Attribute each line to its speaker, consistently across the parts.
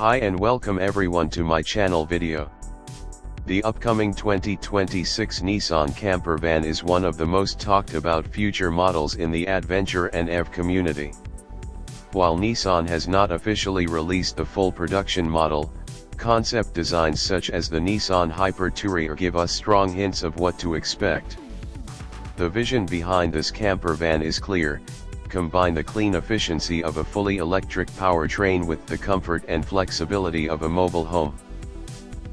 Speaker 1: Hi and welcome everyone to my channel video. The upcoming 2026 Nissan Camper van is one of the most talked about future models in the adventure and EV community. While Nissan has not officially released the full production model, concept designs such as the Nissan Hyper-Tourer give us strong hints of what to expect. The vision behind this camper van is clear: combine the clean efficiency of a fully electric powertrain with the comfort and flexibility of a mobile home.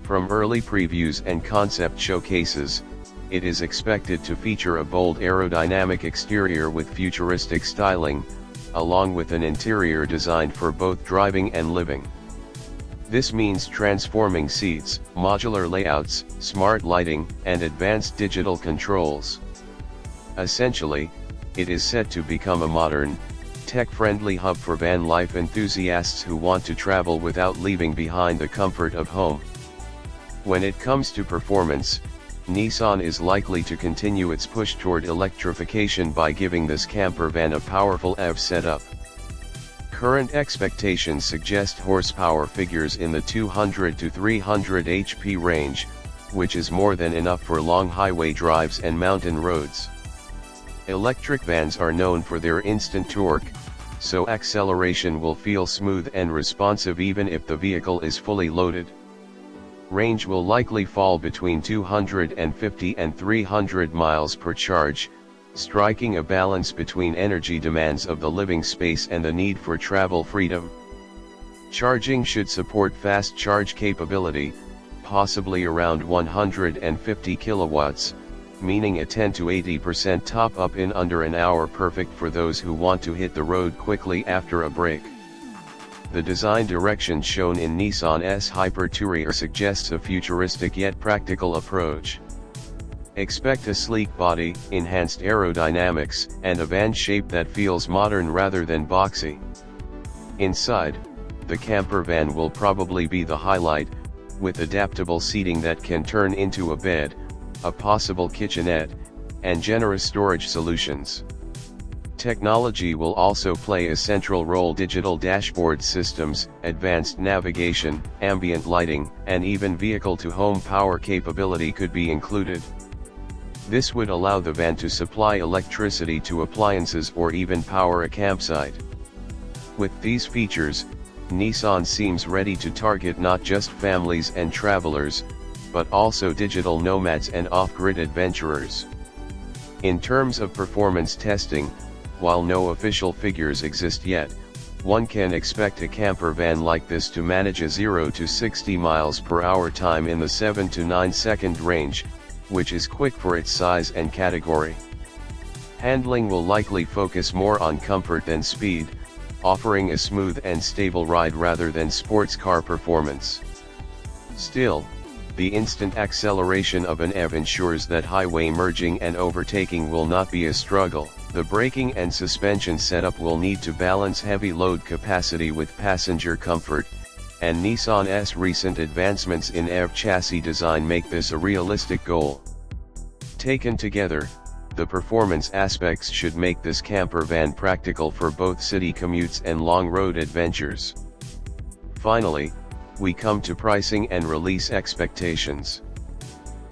Speaker 1: From early previews and concept showcases, it is expected to feature a bold aerodynamic exterior with futuristic styling, along with an interior designed for both driving and living. This means transforming seats, modular layouts, smart lighting, and advanced digital controls. Essentially, it is set to become a modern, tech-friendly hub for van life enthusiasts who want to travel without leaving behind the comfort of home. When it comes to performance, Nissan is likely to continue its push toward electrification by giving this camper van a powerful EV setup. Current expectations suggest horsepower figures in the 200 to 300 HP range, which is more than enough for long highway drives and mountain roads. Electric vans are known for their instant torque, so acceleration will feel smooth and responsive even if the vehicle is fully loaded. Range will likely fall between 250 and 300 miles per charge, striking a balance between energy demands of the living space and the need for travel freedom. Charging should support fast charge capability, possibly around 150 kilowatts, meaning a 10 to 80% top-up in under an hour, perfect for those who want to hit the road quickly after a break. The design direction shown in Nissan's Hyper-Tourer suggests a futuristic yet practical approach. Expect a sleek body, enhanced aerodynamics, and a van shape that feels modern rather than boxy. Inside, the camper van will probably be the highlight, with adaptable seating that can turn into a bed, a possible kitchenette, and generous storage solutions. Technology will also play a central role. Digital dashboard systems, advanced navigation, ambient lighting, and even vehicle-to-home power capability could be included. This would allow the van to supply electricity to appliances or even power a campsite. With these features, Nissan seems ready to target not just families and travelers, but also digital nomads and off-grid adventurers. In terms of performance testing, while no official figures exist yet, one can expect a camper van like this to manage a 0 to 60 miles per hour time in the 7 to 9 second range, which is quick for its size and category. Handling will likely focus more on comfort than speed, offering a smooth and stable ride rather than sports car performance. Still, the instant acceleration of an EV ensures that highway merging and overtaking will not be a struggle. The braking and suspension setup will need to balance heavy load capacity with passenger comfort, and Nissan's recent advancements in EV chassis design make this a realistic goal. Taken together, the performance aspects should make this camper van practical for both city commutes and long road adventures. Finally, we come to pricing and release expectations.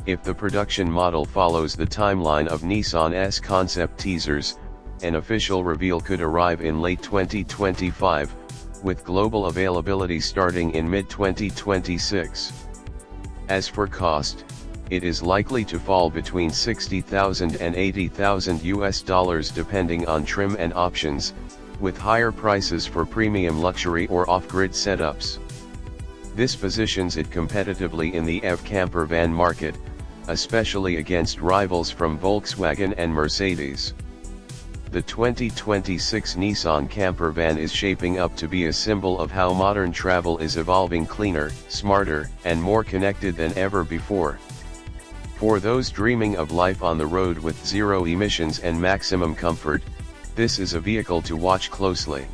Speaker 1: If the production model follows the timeline of Nissan's concept teasers, an official reveal could arrive in late 2025, with global availability starting in mid-2026. As for cost, it is likely to fall between $60,000 and $80,000 depending on trim and options, with higher prices for premium luxury or off-grid setups. This positions it competitively in the EV camper van market, especially against rivals from Volkswagen and Mercedes. The 2026 Nissan Camper van is shaping up to be a symbol of how modern travel is evolving: cleaner, smarter, and more connected than ever before. For those dreaming of life on the road with zero emissions and maximum comfort, this is a vehicle to watch closely.